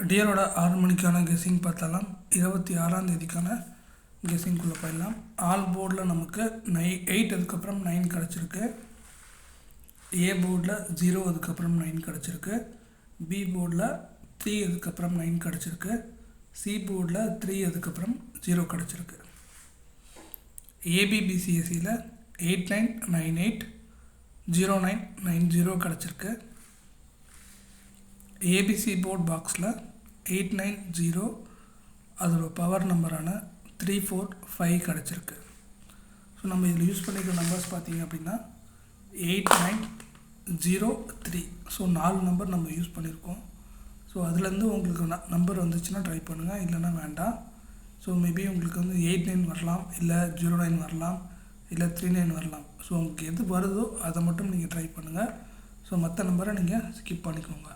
டியரோட 6 மணிக்கான கெஸ்ஸிங் பார்த்தாலாம். 26ஆம் தேதிக்கான கெஸ்ஸிங்குள்ளே போயிடலாம். ஆல் போர்டில் நமக்கு 8 அதுக்கப்புறம் 9 கிடச்சிருக்கு. ஏ போர்டில் 0 அதுக்கப்புறம் 9 கிடச்சிருக்கு. பி போர்டில் 3 அதுக்கப்புறம் 9 கிடச்சிருக்கு. சி போர்டில் 3 அதுக்கப்புறம் 0 கிடச்சிருக்கு. ஏபிபிசிஎஸ்சியில் 8998 0990 கிடச்சிருக்கு. ஏபிசி போர்ட் பாக்ஸில் 890 அதோட பவர் நம்பரான 345 கிடச்சிருக்கு. ஸோ நம்ம இதில் யூஸ் பண்ணிக்கிற நம்பர்ஸ் பார்த்திங்க அப்படின்னா 8903. ஸோ 4 நம்பர் நம்ம யூஸ் பண்ணியிருக்கோம். ஸோ அதுலேருந்து உங்களுக்கு நம்பர் வந்துச்சுன்னா ட்ரை பண்ணுங்கள், இல்லைன்னா வேண்டாம். ஸோ மேபி உங்களுக்கு 89 வரலாம், இல்லை 09 வரலாம், இல்லை 39 வரலாம். ஸோ உங்களுக்கு எது வருதோ அதை மட்டும் நீங்கள் ட்ரை பண்ணுங்கள். ஸோ மற்ற நம்பரை நீங்கள் ஸ்கிப் பண்ணிக்கோங்க.